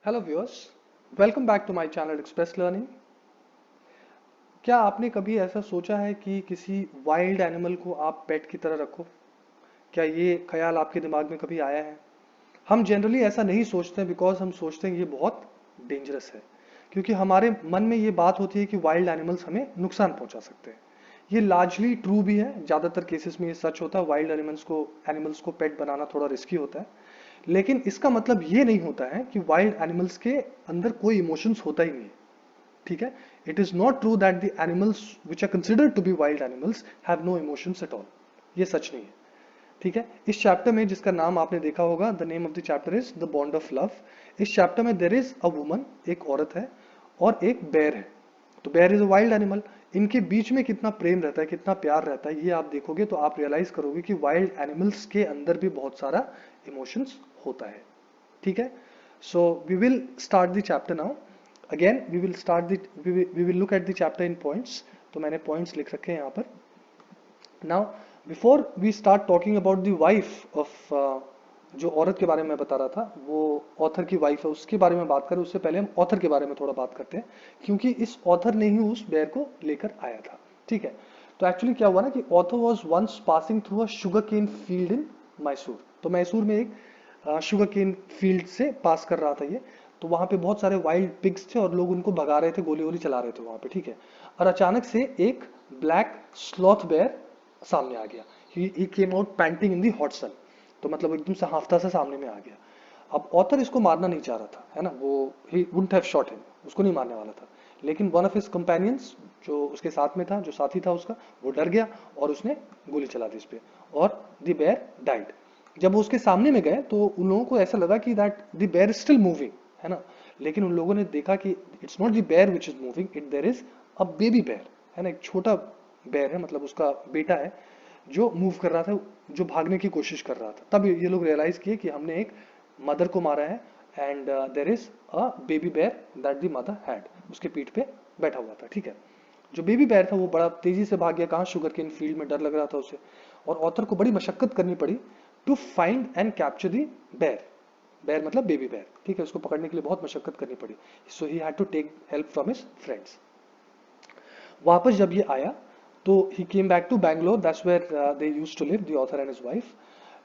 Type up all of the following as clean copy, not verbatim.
Hello viewers, welcome back to my channel express learning. क्या आपने कभी ऐसा सोचा है कि किसी वाइल्ड एनिमल को आप पेट की तरह रखो? क्या ये ख्याल आपके दिमाग में कभी आया है? हम जनरली ऐसा नहीं सोचते हैं बिकॉज हम सोचते हैं ये बहुत डेंजरस है, क्योंकि हमारे मन में ये बात होती है कि वाइल्ड एनिमल्स हमें नुकसान पहुंचा सकते हैं। ये लार्जली ट्रू भी है, ज़्यादातर केसेस में ये सच होता है। वाइल्ड एनिमल्स को पेट बनाना थोड़ा रिस्की होता है, लेकिन इसका मतलब ये नहीं होता है कि वाइल्ड एनिमल्स के अंदर कोई इमोशंस होता ही नहीं है। ठीक है, it is not true that the animals which are considered to be wild animals have no emotions at all. ये सच नहीं है। ठीक है, इस चैप्टर में जिसका नाम आपने देखा होगा, the name of the chapter is the bond of love. इस चैप्टर में देर इज अ वुमन, एक औरत है, और एक बेर है। तो बेर इज अ वाइल्ड एनिमल। इनके बीच में कितना प्रेम रहता है, कितना प्यार रहता है, ये आप देखोगे तो आप रियलाइज करोगे कि वाइल्ड एनिमल्स के अंदर भी बहुत सारा इमोशंस होता है। ठीक है, so we will start the chapter now. Again we will look at the chapter in points. तो मैंने पॉइंट्स लिख रखे हैं यहाँ पर। Now before we start talking about the wife of, जो औरत के बारे में मैं बता रहा था, वो ऑथर की वाइफ है, उसके बारे में बात करें उससे पहले हम ऑथर के बारे में थोड़ा बात करते हैं, क्योंकि इस ऑथर ने ही उस बेर को लेकर आया था। ठीक है, तो एक्चुअली क्या हुआ ना कि author was once passing through a sugar cane field in Mysore. तो मैसूर में एक शुगर केन फील्ड से पास कर रहा था ये। तो वहां पे बहुत सारे वाइल्ड पिग्स थे और लोग उनको भगा रहे थे, गोली वोली चला रहे थे वहां पे। ठीक है, और अचानक से एक ब्लैक स्लॉथ बेयर सामने आ गया। ही केम आउट पैंटिंग इन दी हॉट सन। तो मतलब एकदम से हाफता सा सामने में आ गया। अब ऑथर इसको मारना नहीं चाह रहा था, है ना, वो ही वुडंट हैव शॉट हिम, उसको नहीं मारने वाला था। लेकिन वन ऑफ हिज कंपेनियंस, जो उसके साथ में था, जो साथी था उसका, वो डर गया और उसने गोली चला दी इस पे, और द बेयर डाइड। जब वो उसके सामने में गए तो उन लोगों को ऐसा लगा कि that the bear is still moving, है ना। लेकिन उन लोगों ने देखा कि it's not the bear which is moving, it there is a baby bear, है ना, एक छोटा बेयर है, मतलब उसका बेटा है, जो मूव कर रहा था, जो भागने की कोशिश कर रहा था। तब ये लोग रियलाइज किए कि हमने एक मदर को मारा है, and there is a baby bear that the mother had, उसके पीठ पे बैठा हुआ था। ठीक है, जो बेबी बेयर था वो बड़ा तेजी से भाग गया, कहाँ, शुगर केन फील्ड में, डर लग रहा था उसे। और ऑथर को बड़ी मशक्कत करनी पड़ी to find and capture the bear. Bear मतलब बेबी बेयर। ठीक है, उसको पकड़ने के लिए बहुत मशक्कत करनी पड़ी। So he had to take help from his friends. वापस जब ये आया तो he came back to Bangalore, that's where they used to live, the author and his wife.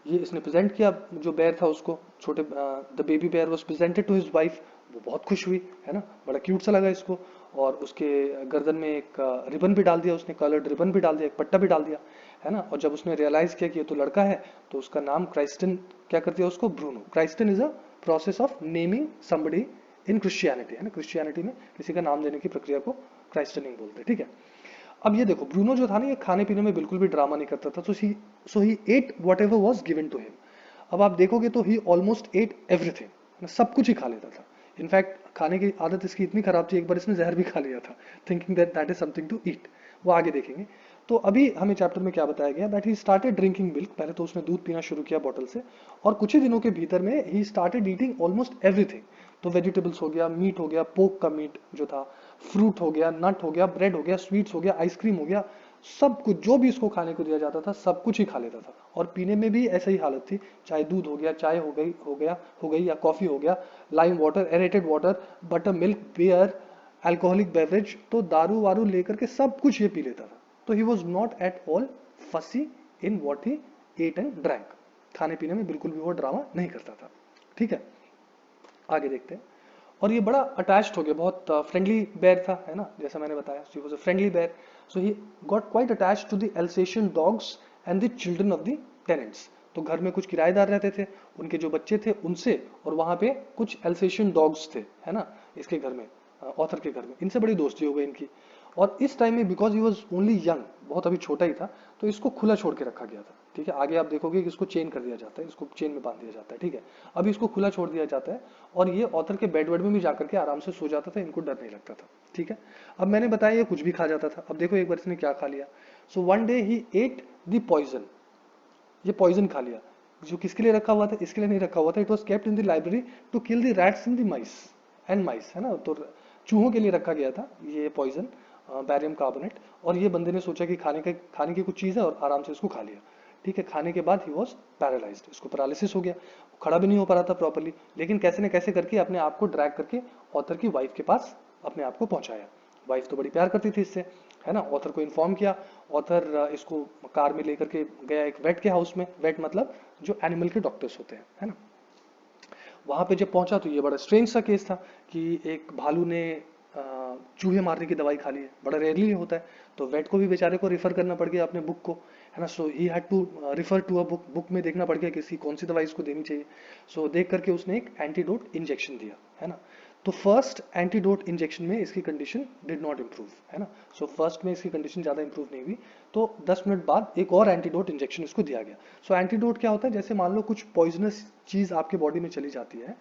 ये इसने प्रेजेंट किया जो बेयर था उसको, छोटे, the baby bear was presented to his wife. वो बहुत खुश हुई, है ना, बड़ा क्यूट सा लगा इसको। और उसके गर्दन में एक रिबन भी डाल दिया उसने, कलर्ड रिबन भी डाल दिया, एक पट्टा भी डाल दिया, है ना। और जब उसने रियलाइज किया कि ये तो लड़का है, तो उसका नाम क्राइस्टन, क्या कर दिया उसको, Bruno. Christen is a process of naming somebody in Christianity, है ना, क्रिश्चियनिटी में किसी का नाम देने की प्रक्रिया को क्राइस्टनिंग बोलते हैं। ठीक है, अब ये देखो, ब्रूनो जो था ना, ये खाने पीने में बिल्कुल भी ड्रामा नहीं करता था। So he ate whatever was given to him. अब आप देखोगे तो ही ऑलमोस्ट एट एवरीथिंग, सब कुछ ही खा लेता था। इनफैक्ट खाने की आदत इसकी इतनी खराब थी, एक बार इसने जहर भी खा लिया था, thinking that that is something to eat. वो आगे देखेंगे। तो अभी हमें चैप्टर में क्या बताया गया, that he started drinking milk. पहले तो उसने दूध पीना शुरू किया बॉटल से, और कुछ ही दिनों के भीतर में he started eating almost everything. तो वेजिटेबल्स हो गया, मीट हो गया, पोक का मीट जो था, फ्रूट हो गया, नट हो गया, ब्रेड हो गया, स्वीट्स हो गया, आइसक्रीम हो गया, सब कुछ जो भी इसको खाने को दिया जाता था सब कुछ ही खा लेता था। और पीने में भी ऐसा ही हालत थी, चाहे दूध हो गया, चाय हो गई या कॉफी हो गया, lime water, aerated water, butter milk, beer, alcoholic beverage, तो दारू वारू लेकर के सब कुछ ये पी लेता था। तो he was not at all fussy in what he ate and drank. खाने पीने में बिल्कुल भी वो ड्रामा नहीं करता था। ठीक है, आगे देखते हैं। और ये बड़ा अटैच्ड हो गया, बहुत फ्रेंडली बेयर था, है ना, जैसा मैंने बताया, she was a friendly bear. So he got quite attached to the Alsatian dogs and the children of the tenants. तो घर में कुछ किराएदार रहते थे, उनके जो बच्चे थे उनसे, और वहां पे कुछ एल्सेशियन डॉग्स थे, है ना, इसके घर में, ऑथर के घर में। इनसे बड़ी दोस्ती हो गई इनकी। और इस टाइम में because he was only young, बहुत अभी छोटा ही था, तो इसको खुला छोड़ के रखा गया था। ठीक है, आगे आप देखोगे कि इसको चेन कर दिया जाता है, इसको चेन में बांध दिया जाता है। ठीक है, अभी इसको खुला छोड़ दिया जाता है, और ये ऑथर के बेड वेड में भी जाकर के आराम से सो जाता था, इनको डर नहीं लगता था। ठीक है, अब मैंने बताया ये कुछ भी खा जाता था। अब देखो एक बार इसने क्या खा लिया। So one day he ate the poison. ये पॉइजन खा लिया, जो किसके लिए रखा हुआ था, इसके लिए नहीं रखा हुआ था। It was kept in the library to kill the rats in the mice and mice, है ना, तो चूहों के लिए रखा गया था ये पॉइजन, बैरियम कार्बोनेट। और ये बंदे ने सोचा कि खाने की कुछ चीज़ है, और आराम से इसको खा लिया। ठीक है, खाने के बाद ही वॉज पैरालाइज्ड, इसको पैरालिसिस हो गया, खड़ा भी नहीं हो पा रहा था प्रॉपरली, लेकिन कैसे न कैसे करके अपने आप को ड्रैग करके ऑथर की वाइफ के पास अपने आप को पहुंचाया। वाइफ तो बड़ी प्यार करती थी इससे, है ना। ऑथर को इन्फॉर्म किया, ऑथर इसको कार में लेकर के गया एक वेट के हाउस में, वेट मतलब जो एनिमल के डॉक्टर्स होते हैं, है ना। वहां पे जब पहुंचा तो ये बड़ा स्ट्रेंज सा केस था कि एक भालू ने चूहे मारने की दवाई खा ली है, बड़ा रेयरली होता है। तो वेट को भी बेचारे को रिफर करना पड़ गया अपने बुक को, है ना। So he had to refer to a book, book में देखना पड़ गया किसी कौन सी दवाई इसको देनी चाहिए। सो देख करके उसने एक एंटीडोट इंजेक्शन दिया, है ना। तो फर्स्ट एंटीडोट इंजेक्शन में इसकी कंडीशन डिड नॉट इम्प्रूव, है ना। सो फर्स्ट में इसकी कंडीशन ज़्यादा इंप्रूव नहीं हुई, तो 10 मिनट बाद एक और एंटीडोट इंजेक्शन इसको दिया गया। सो एंटीडोट क्या होता है, जैसे मान लो कुछ पॉइजनस चीज आपके बॉडी में चली जाती है,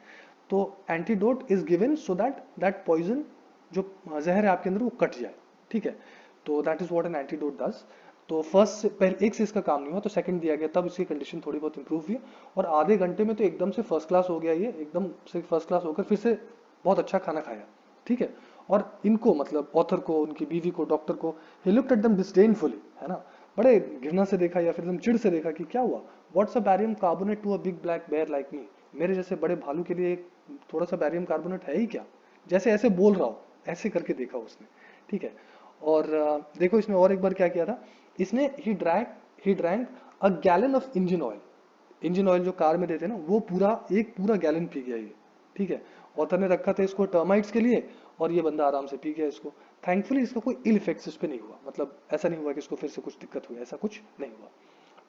तो antidote is given so that that poison, जो जहर है आपके अंदर, वो कट जाए, ठीक है। तो that is what an antidote does. तो फर्स्ट से पहले एक से इसका काम नहीं हुआ, तो सेकंड दिया गया, तब इसकी कंडीशन थोड़ी बहुत इंप्रूव हुई, और आधे घंटे में तो एकदम से फर्स्ट क्लास हो गया, ये एकदम से फर्स्ट क्लास होकर फिर से बहुत अच्छा खाना खाया, ठीक है। और इनको मतलब ऑथर को, उनकी बीवी को, डॉक्टर को, ही लुक्ड एट देम डिस्डेनफुली, है ना, बड़े घृणा से देखा या फिर एकदम चिढ़ से देखा कि क्या हुआ, what's a barium carbonate to a big black bear like me, मेरे जैसे बड़े भालू के लिए थोड़ा सा बैरियम कार्बोनेट है ही क्या, जैसे ऐसे बोल रहा हो, ऐसे करके देखा उसने, ठीक है। और देखो इसने और एक बार क्या किया था, इसने he drank a gallon of engine oil जो कार में देते हैं ना, वो पूरा गैलन पी गया ये, ठीक है। ऑथर ने रखा था इसको टर्माइट्स के लिए, और ये बंदा आराम से पी गया इसको। थैंकफुली इसका कोई इल इफेक्ट्स इस पे नहीं हुआ, मतलब ऐसा नहीं हुआ कि इसको फिर से कुछ दिक्कत हुई, ऐसा कुछ नहीं हुआ,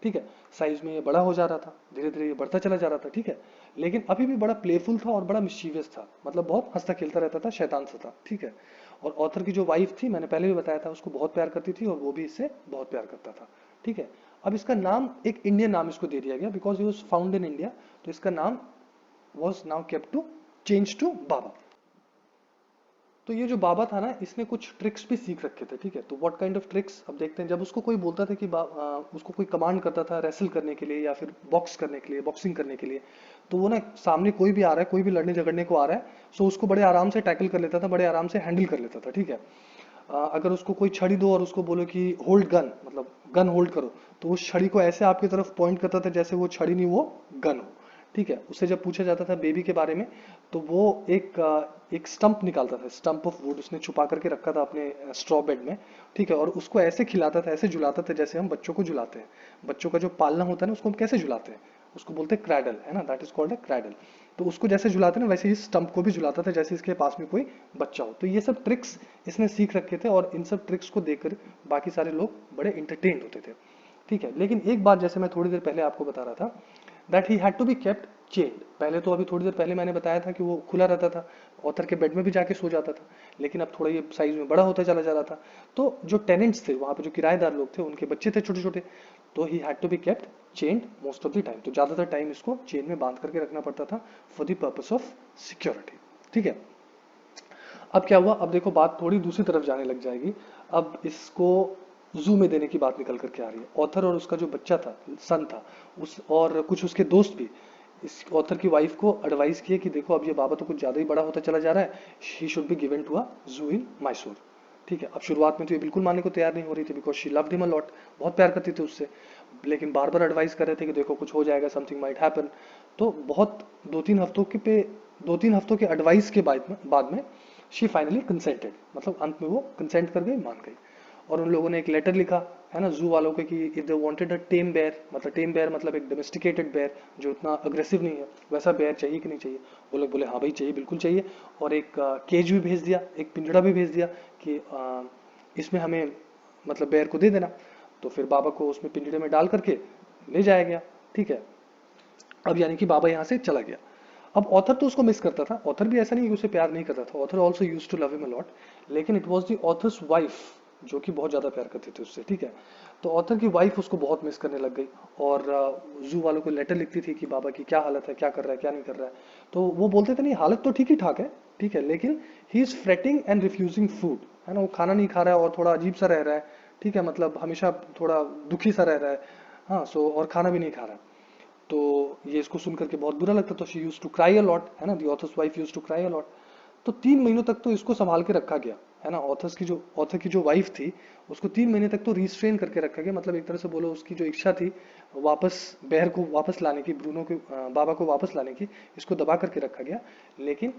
ठीक है। साइज में ये बड़ा हो जा रहा था, धीरे धीरे ये बढ़ता चला जा रहा था, ठीक है। लेकिन अभी भी बड़ा प्लेफुल था और बड़ा मिस्चीवियस था, मतलब बहुत हंसता खेलता रहता था, शैतान सा था, ठीक है। और ऑथर की जो वाइफ थी, मैंने पहले भी बताया था, उसको बहुत प्यार करती थी और वो भी इससे बहुत प्यार करता था, ठीक है। अब इसका नाम एक इंडियन नाम इसको दे दिया गया, because he was found in India, तो इसका नाम was now kept to change to Baba. तो ये जो बाबा था ना, इसने कुछ ट्रिक्स भी सीख रखे थे, ठीक है। तो व्हाट काइंड ऑफ ट्रिक्स, अब देखते हैं। जब उसको कोई बोलता था कि उसको कोई कमांड करता था रेसल करने के लिए या फिर बॉक्स करने के लिए, बॉक्सिंग करने के लिए, तो वो ना सामने कोई भी आ रहा है, कोई भी लड़ने झगड़ने को आ रहा है, सो उसको बड़े आराम से टैकल कर लेता था, बड़े आराम से हैंडल कर लेता था, ठीक है। अगर उसको कोई छड़ी दो और उसको बोलो कि होल्ड गन, मतलब गन होल्ड करो, तो वो छड़ी को ऐसे आपकी तरफ पॉइंट करता था जैसे वो छड़ी नहीं, वो गन हो, ठीक है। उससे जब पूछा जाता था बेबी के बारे में, तो वो एक स्टंप निकालता था, स्टंप ऑफ वुड उसने छुपा करके रखा था अपने स्ट्रॉ बेड में, ठीक है। और उसको ऐसे खिलाता था, ऐसे झुलाता था जैसे हम बच्चों को झुलाते हैं, बच्चों का जो पालना होता है ना, उसको हम कैसे झुलाते हैं, उसको बोलते हैं क्रैडल, है ना, that is called a cradle. तो उसको जैसे झुलाते हैं ना, वैसे ही स्टंप को भी झुलाता था जैसे इसके पास में कोई बच्चा हो। तो ये सब ट्रिक्स इसने सीख रखे थे, और इन सब ट्रिक्स को देखकर बाकी सारे लोग बड़े इंटरटेन्ड होते थे, ठीक है। लेकिन एक बात, जैसे मैं थोड़ी देर पहले आपको बता रहा था, that he had to be kept chained. पहले तो अभी थोड़ी देर पहले मैंने बताया था कि वो खुला रहता था, ऑथर के बेड में भी जाके सो जाता था, लेकिन अब थोड़ा ये साइज में बड़ा होता चला जा रहा था। तो जो टेनेंट्स थे वहां पे, जो किराएदार लोग थे, उनके बच्चे थे छोटे छोटे, तो he had to be kept chained most of the time. तो ज्यादातर टाइम इसको चेन में बांध करके रखना पड़ता था for the purpose of security, ठीक है। अब क्या हुआ, अब देखो बात थोड़ी दूसरी तरफ जाने लग जाएगी। अब इसको जू में देने की बात निकल करके आ रही है। ऑथर और उसका जो बच्चा था, सन था, उस और कुछ उसके दोस्त भी इस ऑथर की वाइफ को एडवाइस किए कि देखो अब ये बाबा तो कुछ ज्यादा ही बड़ा होता चला जा रहा है, he should be given to a zoo in Mysore, ठीक है। अब शुरुआत में तो ये बिल्कुल मानने को तैयार नहीं हो रही थी, because she loved him a lot, बहुत प्यार करती थी उससे, लेकिन बार बार एडवाइस कर रहे थे कि देखो कुछ हो जाएगा, समथिंग माइट हैपन। तो बहुत 2-3 हफ्तों के एडवाइस के बाद में शी फाइनली कंसेंटेड, मतलब अंत में वो कंसेंट कर गई, मान गई। और उन लोगों ने एक लेटर लिखा, है ना, जू वालों को, कि if they wanted a tame bear मतलब एक डोमेस्टिकेटेड बेयर जो इतना अग्रेसिव नहीं है, वैसा बेयर चाहिए कि नहीं चाहिए। वो लोग बोले हाँ भाई चाहिए, बिल्कुल चाहिए। और एक केज भी भेज दिया, एक पिंजड़ा भी भेज दिया कि इसमें हमें मतलब बेयर को दे देना। तो फिर बाबा को उसमें पिंजड़े में डाल करके ले जाया गया, ठीक है। अब यानी कि बाबा यहाँ से चला गया। अब ऑथर तो उसको मिस करता था, ऑथर भी ऐसा नहीं कि उसे प्यार नहीं करता था, author also used to love him a lot, लेकिन it was the author's wife जो कि बहुत ज्यादा प्यार करती थी उससे, ठीक है। तो ऑथर की वाइफ उसको बहुत मिस करने लग गई, और जू वालों को लेटर लिखती थी कि बाबा की क्या हालत है, क्या कर रहा है, क्या नहीं कर रहा है। तो वो बोलते थे नहीं, हालत तो ठीक ही ठाक है, ठीक है, लेकिन he is fretting and refusing food, है ना, वो खाना नहीं खा रहा है और थोड़ा अजीब सा रह रहा है, ठीक है, मतलब हमेशा थोड़ा दुखी सा रह रहा है, हाँ। सो और खाना भी नहीं खा रहा है। तो ये इसको सुन करके बहुत बुरा लगता, तो she use to cry a lot, है ना, the author's wife use to cry a lot. तो 3 महीनों तक तो इसको संभाल के रखा गया, है ना। ऑथर की जो वाइफ थी उसको 3 महीने तक तो रिस्ट्रेन करके रखा गया, मतलब एक तरह से बोलो उसकी जो इच्छा थी वापस बेर को वापस लाने की, ब्रूनो के बाबा को वापस लाने की, इसको दबा करके रखा गया। लेकिन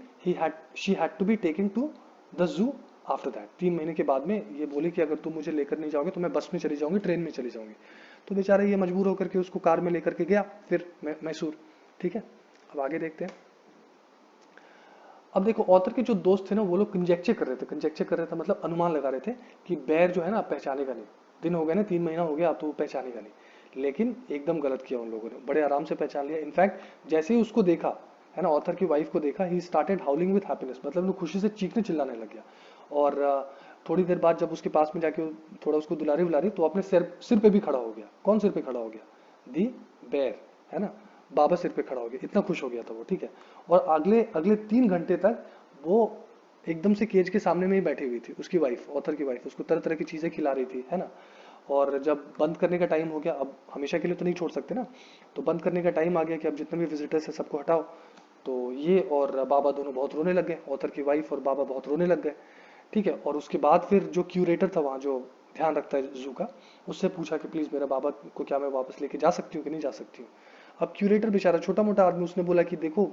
she had to be taken to the zoo after that. 3 महीने के बाद में ये बोली कि अगर तुम मुझे लेकर नहीं जाओगे तो मैं बस में चली जाऊंगी, ट्रेन में चली जाऊंगी। तो बेचारा ये मजबूर होकर के उसको कार में लेकर के गया फिर मैसूर। ठीक है, अब आगे देखते हैं। अब देखो ऑथर के जो दोस्त थे ना वो लोग कंजेक्चर कर रहे थे, मतलब अनुमान लगा रहे थे कि बेर जो है ना पहचानेगा नहीं, दिन हो गए ना, 3 महीना हो गया, अब तो वो पहचानेगा नहीं। लेकिन एकदम गलत किया उन लोगों ने, बड़े आराम से पहचान लिया। इनफैक्ट जैसे ही उसको देखा, है ना, ऑथर की वाइफ को देखा, ही स्टार्टेड हाउलिंग विद हैप्पीनेस, मतलब वो खुशी से चीखने चिल्लाने लग गया। और थोड़ी देर बाद जब उसके पास में जाके थोड़ा उसको दुलारी बुलारी तो अपने सिर पे भी खड़ा हो गया। कौन सिर पे खड़ा हो गया? दी बेर, है ना, बाबा सिर पे खड़ा हो गया, इतना खुश हो गया था वो। ठीक है, और अगले अगले 3 घंटे तक वो एकदम से केज के सामने में ही बैठी हुई थी। उसकी वाइफ, ऑथर की वाइफ, उसको तरह तरह की चीजें खिला रही थी, है ना। और जब बंद करने का टाइम हो गया, अब हमेशा के लिए तो नहीं छोड़ सकते ना, तो बंद करने का टाइम आ गया कि अब जितने भी विजिटर्स है सबको हटाओ। तो ये और बाबा दोनों बहुत रोने लग गए, ऑथर की वाइफ और बाबा बहुत रोने लग गए। ठीक है, और उसके बाद फिर जो क्यूरेटर था वहाँ, जो ध्यान रखता है जू का, उससे पूछा कि प्लीज मेरा बाबा को क्या मैं वापस लेके जा सकती हूँ कि नहीं जा सकती हूँ। अब क्यूरेटर बेचारा छोटा मोटा आदमी, उसने बोला कि देखो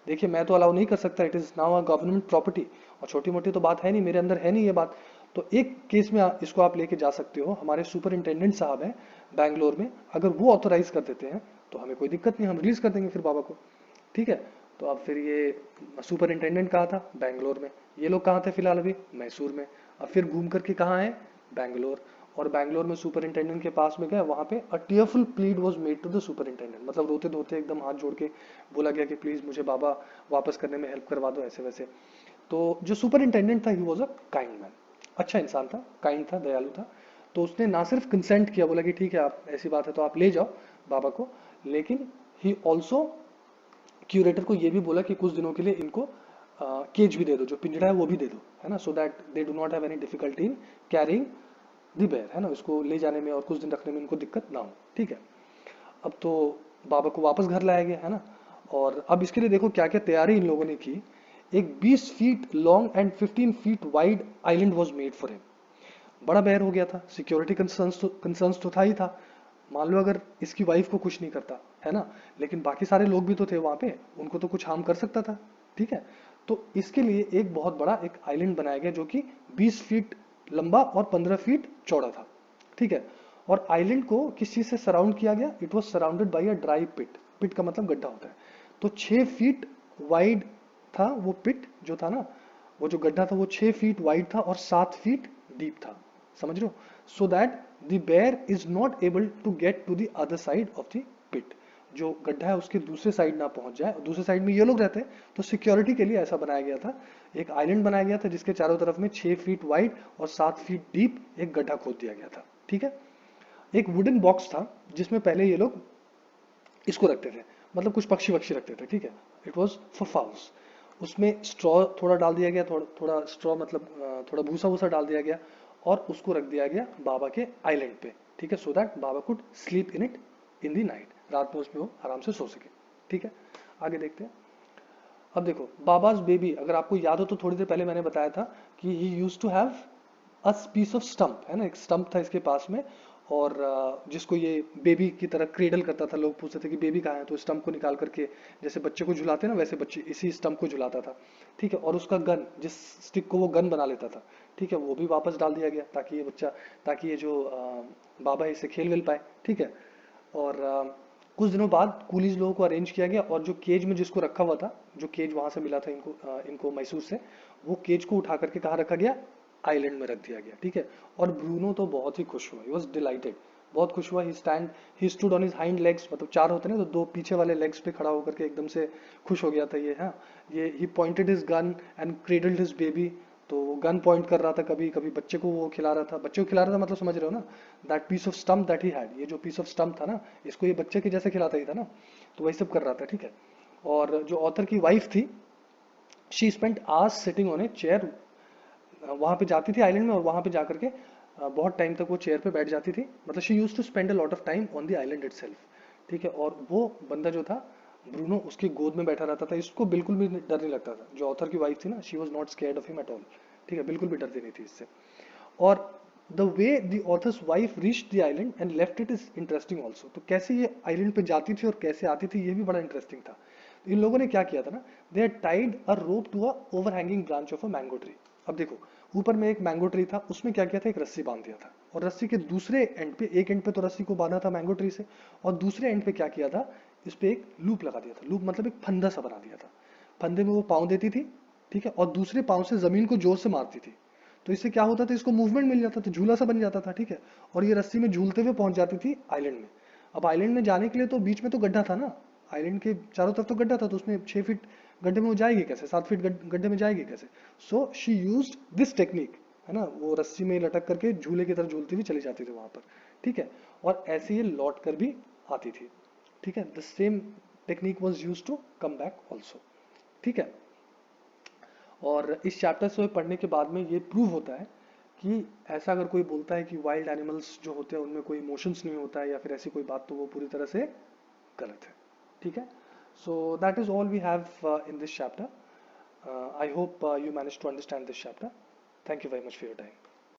देखिए मैं तो अलाउ नहीं कर सकता, it is now a government property, और छोटी मोटी तो बात है नहीं, मेरे अंदर है नहीं ये बात। तो एक केस में इसको आप लेके जा सकते हो, हमारे सुपरिंटेंडेंट साहब हैं बैंगलोर में, अगर वो ऑथोराइज कर देते हैं तो हमें कोई दिक्कत नहीं, हम रिलीज कर देंगे फिर बाबा को। ठीक है, तो अब फिर ये सुपरिंटेंडेंट कहाँ था? बैंगलोर में। ये लोग कहाँ थे फिलहाल? अभी मैसूर में। अब फिर घूम करके कहाँ है? बैंगलोर। और बैंगलोर में सुपरिंटेंडेंट के पास में गए, वहां पे a tearful plead was made to the superintendent, मतलब रोते धोते एकदम हाथ जोड़ के बोला गया कि प्लीज मुझे बाबा वापस करने में हेल्प करवा दो, ऐसे वैसे। तो जो सुपरिंटेंडेंट था, he was a kind man, अच्छा इंसान था, काइंड था, दयालु था। तो उसने ना सिर्फ कंसेंट किया, बोला कि ठीक है आप ऐसी बात है तो आप ले जाओ बाबा को, लेकिन ही ऑल्सो क्यूरेटर को ये भी बोला कि कुछ दिनों के लिए इनको केज भी दे दो, जो पिंजड़ा है वो भी दे दो, है ना, so that they do not have any difficulty in carrying the bear, है ना, इसको ले जाने में और कुछ दिन रखने में इनको दिक्कत ना हो। ठीक है, अब तो बाबा को वापस घर लाया गया, है ना। और अब इसके लिए देखो क्या क्या तैयारी इन लोगों ने की। एक 20 feet long and 15 feet wide island was made for him. बड़ा बेर हो गया था, सिक्योरिटी कंसर्न्स तो था ही था। मान लो अगर इसकी वाइफ को कुछ नहीं करता, है ना, लेकिन बाकी सारे लोग भी तो थे वहां पे, उनको तो कुछ हार्म कर सकता था। ठीक है, तो इसके लिए एक बहुत बड़ा एक आइलैंड बनाया गया जो कि 20 फीट लंबा और 15 फीट चौड़ा था। ठीक है, और आइलैंड को किस चीज से सराउंड किया गया? It was surrounded by a dry pit. Pit का मतलब गड्ढा होता है। तो 6 फीट वाइड था वो पिट जो था ना, वो जो गड्ढा था वो 6 फीट वाइड था और 7 फीट डीप था, समझ रहे हो, so that the bear is not able to get to the other side of the pit. जो गड्ढा है उसके दूसरे साइड ना पहुंच जाए, और दूसरे साइड में ये लोग रहते हैं, तो सिक्योरिटी के लिए ऐसा बनाया गया था। एक आइलैंड बनाया गया था जिसके चारों तरफ में 6 फीट वाइड और 7 फीट डीप एक गड्ढा खोद दिया गया था। ठीक है, एक वुडन बॉक्स था जिसमें पहले ये लोग इसको रखते थे, मतलब कुछ पक्षी वक्षी रखते थे। ठीक है, इट वॉज फॉर फाउल्स। उसमें स्ट्रॉ थोड़ा डाल दिया गया, थोड़ा थोड़ा स्ट्रॉ मतलब थोड़ा भूसा वूसा डाल दिया गया, और उसको रख दिया गया बाबा के आइलैंड पे। ठीक है, so that Baba could sleep in it in the night, रात में उसमें वो आराम से सो सके। ठीक है, आगे देखते हैं। अब देखो बाबाज बेबी, अगर आपको याद हो तो थोड़ी देर पहले मैंने बताया था कि he use to have a piece of stump, है ना, एक स्टंप था इसके पास में, और जिसको ये बेबी की तरह क्रेडल करता था। लोग पूछते थे कि बेबी कहाँ है, तो स्टंप को निकाल करके जैसे बच्चे को झुलाते ना, वैसे बच्चे इसी स्टंप को झुलाता था। ठीक है, और उसका गन, जिस स्टिक को वो गन बना लेता था, ठीक है, वो भी वापस डाल दिया गया ताकि ये बच्चा, ताकि ये जो बाबा है इससे खेल वेल पाए। ठीक है, और कुछ दिनों बाद कूलीज लोगों को अरेंज किया गया, और जो केज में जिसको रखा हुआ था, जो केज वहां से मिला था इनको मैसूर से, वो केज को उठा करके कहाँ रखा गया? आइलैंड में रख दिया गया। ठीक है, और ब्रूनो तो बहुत ही खुश हुआ, ही वॉज डिलाइटेड, बहुत खुश हुआ। He stood on his hind legs, मतलब चार होते हैं ना, तो दो पीछे वाले लेग्स पे खड़ा होकर के एकदम से खुश हो गया था ये। हाँ, ये he pointed his gun and cradled his baby, तो वो गन पॉइंट कर रहा था, कभी कभी बच्चे को वो खिला रहा था, बच्चे को खिला रहा था, मतलब समझ रहे हो ना, that piece of stump that he had, ये जो पीस ऑफ स्टम्प था ना, इसको ये बच्चे के जैसे खिलाता ही था ना, तो वही सब कर रहा था। ठीक है, और जो ऑथर की वाइफ थी, she spent hours sitting on a chair, वहां पे जाती थी आइलैंड में, और वहां पे जाकर के बहुत टाइम तक वो चेयर पे बैठ जाती थी, मतलब she use to spend a lot of time on the island itself. ठीक है, और वो बंदा जो था ब्रूनो उसकी गोद में बैठा रहता था, इसको बिल्कुल भी डर नहीं लगता था। जो ऑथर की वाइफ थी ना, she was not scared of him at all, ठीक है, बिल्कुल भी डरती नहीं थी इससे। और the way the author's wife reached the island and left it is interesting also. तो कैसे ये आइलैंड पे जाती थी और कैसे आती थी, ये भी बड़ा इंटरेस्टिंग था। तो इन लोगों ने क्या किया था ना, they had tied a rope to a overhanging branch of a mango tree. अब देखो, ऊपर में एक मैंगो ट्री था, उसमें क्या किया था, एक रस्सी बांध दिया था, और रस्सी के दूसरे एंड पे, एक एंड पे तो रस्सी को बांधा था मैंगो ट्री से, और दूसरे एंड पे क्या किया था, इस पे एक लूप लगा दिया था। लूप मतलब एक फंदा सा बना दिया था। फंदे में वो पाँव देती थी, ठीक है, और दूसरे पाँव से जमीन को जोर से मारती थी। तो इससे क्या होता था, इसको मूवमेंट मिल जाता था, झूला सा बन जाता था, ठीक है। और ये रस्सी में झूलते हुए पहुंच जाती थी आइलैंड में। अब आइलैंड में जाने के लिए तो बीच में तो गड्ढा था ना, आइलैंड के चारों तरफ तो गड्ढा था, तो उसमें 6 फीट गड्ढे में वो जाएगी कैसे, 7 फीट गड्ढे में जाएगी कैसे। So she use this technique, है ना, वो रस्सी में लटक करके झूले की तरह झूलती हुई चली जाती थी वहां पर, ठीक है। और ऐसे ही लौट कर भी आती थी, ठीक है। The same technique was use to come back also, ठीक है। और इस चैप्टर से पढ़ने के बाद में ये प्रूव होता है कि ऐसा अगर कोई बोलता है कि वाइल्ड एनिमल्स जो होते हैं उनमें कोई इमोशंस नहीं होता है या फिर ऐसी कोई बात, तो वो पूरी तरह से गलत है, ठीक है। So that is all we have in this chapter. I hope you managed to understand this chapter. Thank you very much for your time.